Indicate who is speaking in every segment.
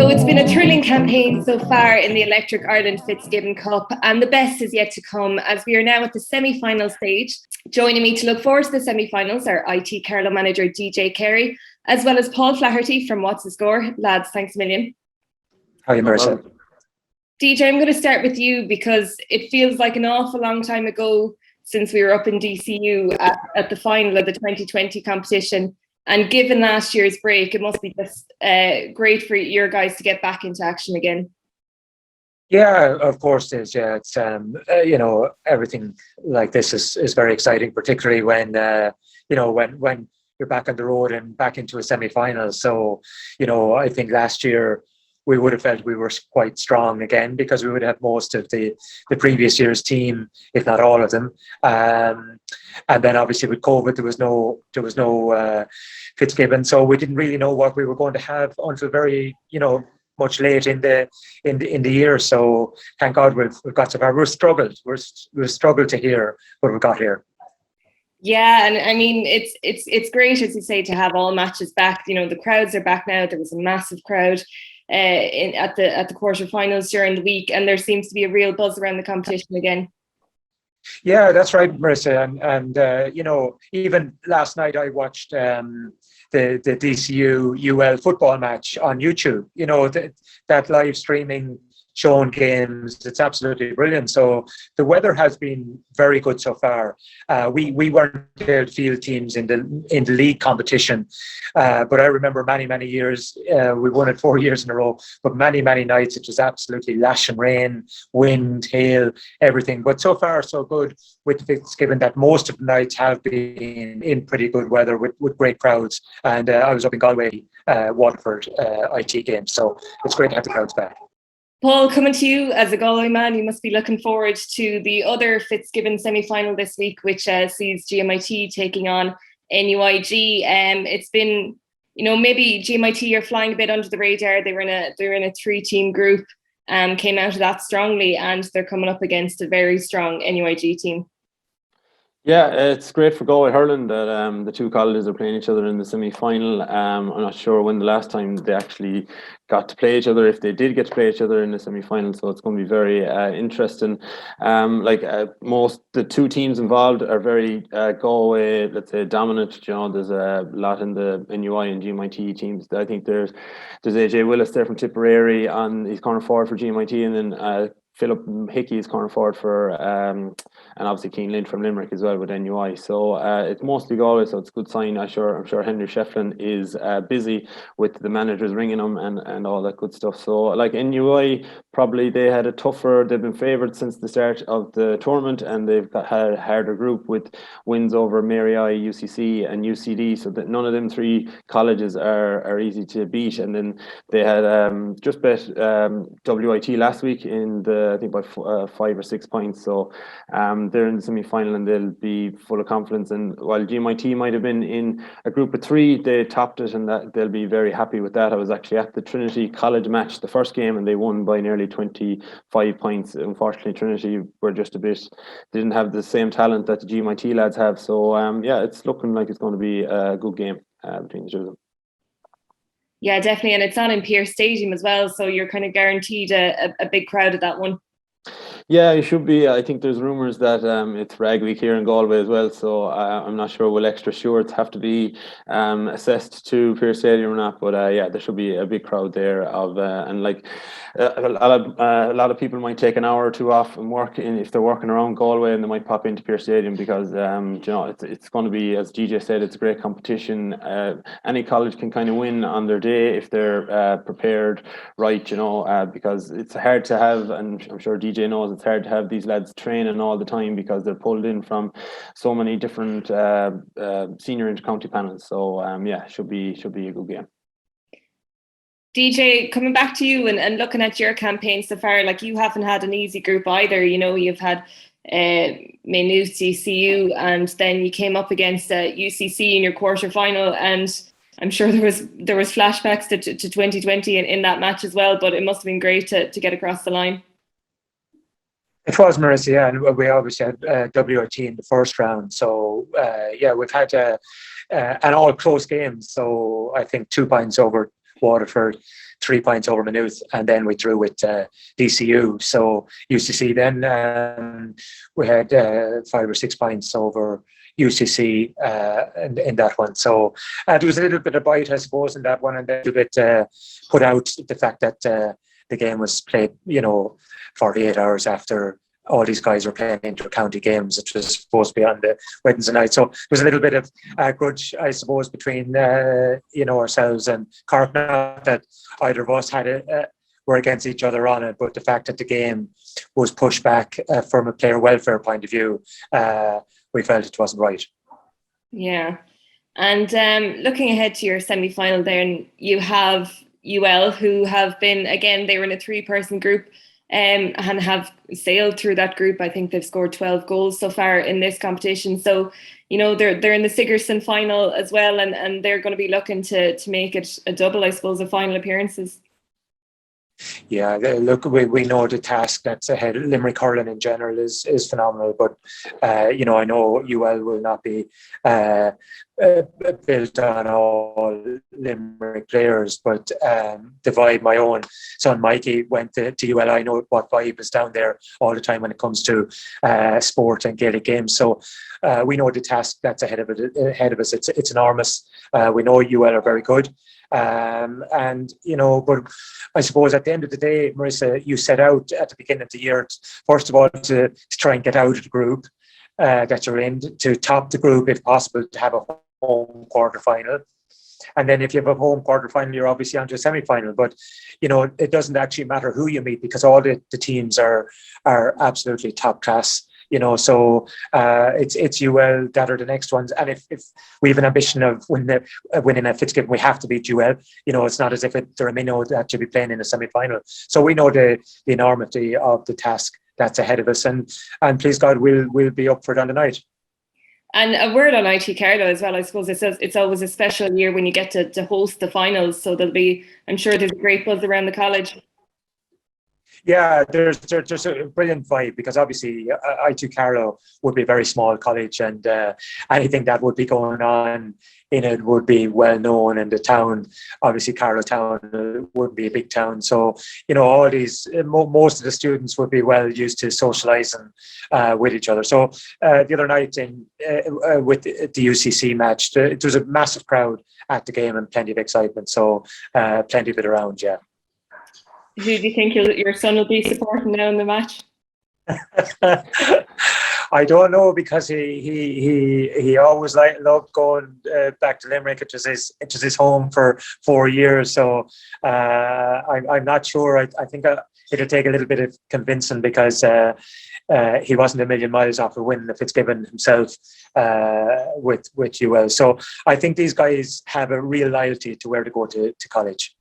Speaker 1: So it's been a thrilling campaign so far in the Electric Ireland Fitzgibbon Cup, and the best is yet to come as we are now at the semi-final stage. Joining me to look forward to the semi-finals are IT Carlow manager DJ Carey, as well as Paul Flaherty from What's the Scór. Lads, thanks a million.
Speaker 2: How are you, Marissa?
Speaker 1: DJ, I'm going to start with you because it feels like an awful long time ago since we were up in DCU at the final of the 2020 competition. And given last year's break, it must be just great for your guys to get back into action again.
Speaker 2: Yeah, of course it is. Yeah, it's everything like this is very exciting, particularly when when you're back on the road and back into a semi-final. So I think last year we would have felt we were quite strong again because we would have most of the previous year's team, if not all of them. And then obviously with COVID, there was no Fitzgibbon, so we didn't really know what we were going to have until very much late in the year. So thank God we've got so far. We've struggled to hear what we got here.
Speaker 1: Yeah, and I mean it's great, as you say, to have all matches back. The crowds are back now. There was a massive crowd at the quarterfinals during the week, and there seems to be a real buzz around the competition again.
Speaker 2: Yeah, that's right, Marissa. And even last night I watched the DCU UL football match on YouTube. That live streaming shown games, it's absolutely brilliant. So the weather has been very good so far. We weren't able to field teams in the league competition, but I remember many years we won it 4 years in a row. But many nights it was absolutely lashing rain, wind, hail, everything. But so far so good with Fitzgibbon that most of the nights have been in pretty good weather with great crowds. And I was up in Galway, Waterford IT games, so it's great to have the crowds back.
Speaker 1: Paul, coming to you as a Galway man, you must be looking forward to the other Fitzgibbon semi-final this week, which sees GMIT taking on NUIG. It's been, maybe GMIT are flying a bit under the radar. They were in a 3-team group, came out of that strongly, and they're coming up against a very strong NUIG team.
Speaker 3: Yeah, it's great for Galway hurling that the two colleges are playing each other in the semi-final. I'm not sure when the last time they actually got to play each other, if they did get to play each other in the semi-final, so it's going to be very interesting. The two teams involved are very Galway, let's say, dominant. There's a lot in the NUI and GMIT teams. I think there's AJ Willis there from Tipperary on his corner forward for GMIT, and then Philip Hickey is corner forward for, and obviously Keane Lynch from Limerick as well with NUI. So it's mostly Galway, so it's a good sign. I'm sure Henry Shefflin is busy with the managers ringing him and all that good stuff. So like NUI, probably they had a tougher, they've been favoured since the start of the tournament, and they've had a harder group with wins over Mary I, UCC and UCD, so that none of them three colleges are easy to beat. And then they had just bet WIT last week in I think by 5 or 6 points. So they're in the semi-final and they'll be full of confidence. And while GMIT might have been in a group of 3, they topped it, and that they'll be very happy with that. I was actually at the Trinity College match, the first game, and they won by nearly 25 points. Unfortunately, Trinity were just didn't have the same talent that the GMIT lads have. So it's looking like it's going to be a good game between the two of them.
Speaker 1: Yeah, definitely. And it's on in Pearse Stadium as well, so you're kind of guaranteed a big crowd at that one.
Speaker 3: Yeah, it should be. I think there's rumours that it's Rag Week here in Galway as well, so I'm not sure will extra stewards have to be assessed to Pearse Stadium or not, but there should be a big crowd there and like a lot of people might take an hour or two off and work if they're working around Galway, and they might pop into Pearse Stadium because it's going to be, as GJ said, it's a great competition. Any college can kind of win on their day if they're prepared right, because it's hard to have, and I'm sure DJ knows, it's hard to have these lads training all the time because they're pulled in from so many different senior intercounty panels. So should be a good game.
Speaker 1: DJ, coming back to you and looking at your campaign so far, like you haven't had an easy group either. You've had Maynooth, CU, and then you came up against UCC in your quarterfinal, and I'm sure there was flashbacks to 2020 in that match as well. But it must have been great to get across the line.
Speaker 2: It was, Marissa, yeah, and we obviously had WIT in the first round. So, we've had and all close games. So I think 2 points over Waterford, 3 points over Maynooth, and then we drew with DCU. So UCC then we had 5 or 6 points over UCC in that one. So there was a little bit of bite, I suppose, in that one, and then a bit put out the fact that the game was played, 48 hours after all these guys were playing inter-county games. It was supposed to be on the Wednesday night. So there was a little bit of grudge, I suppose, between ourselves and Cork. Not that either of us were against each other on it, but the fact that the game was pushed back from a player welfare point of view, we felt it wasn't right.
Speaker 1: Yeah. And looking ahead to your semi-final then, you have UL, who have been, again, they were in a 3-person group and have sailed through that group. I think they've scored 12 goals so far in this competition. So, they're in the Sigerson final as well, and they're going to be looking to make it a double, I suppose, of final appearances.
Speaker 2: Yeah, look, we know the task that's ahead. Limerick hurling in general is phenomenal, but I know UL will not be built on all Limerick players. But Divide, my own son Mikey, went to UL. I know what vibe is down there all the time when it comes to sport and Gaelic games. So we know the task that's ahead of us. It's enormous. We know UL are very good. But I suppose at the end of the day, Marissa, you set out at the beginning of the year, first of all, to try and get out of the group that you're in, to top the group if possible, to have a home quarter-final. And then if you have a home quarter-final, you're obviously on to a semi-final. But, it doesn't actually matter who you meet because all the teams are absolutely top class. So it's UL that are the next ones. And if we have an ambition of winning a Fitzgibbon, we have to beat UL. It's not as if they're a minnow that should be playing in a semi-final. So we know the enormity of the task that's ahead of us. And please God, we'll be up for it on the night.
Speaker 1: And a word on IT Carlow as well. I suppose it's always a special year when you get to host the finals. So I'm sure there's a great buzz around the college.
Speaker 2: Yeah, there's a brilliant vibe because obviously IT Carlow would be a very small college, and anything that would be going on in it would be well known in the town. Obviously, Carlow town would be a big town, so all these most of the students would be well used to socialising with each other. So the other night with the UCC match, there was a massive crowd at the game and plenty of excitement. So plenty of it around, yeah.
Speaker 1: Who do you think your son will be supporting now in the match?
Speaker 2: I don't know because he always loved going back to Limerick. It was his home for 4 years. So I'm not sure. I think it'll take a little bit of convincing because he wasn't a million miles off of winning the Fitzgibbon himself with UL. So I think these guys have a real loyalty to where to go to college.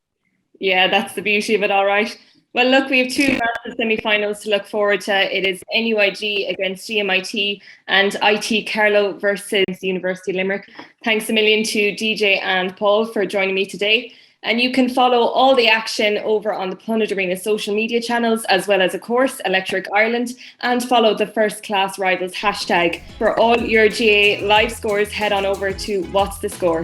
Speaker 1: Yeah, that's the beauty of it, all right. Well, look, we have 2 massive semi-finals to look forward to. It is NUIG against GMIT and IT Carlow versus the University of Limerick. Thanks a million to DJ and Paul for joining me today. And you can follow all the action over on the Punnet Arena social media channels, as well as, of course, Electric Ireland, and follow the First Class Rivals hashtag. For all your GA live scores, head on over to What's the Score?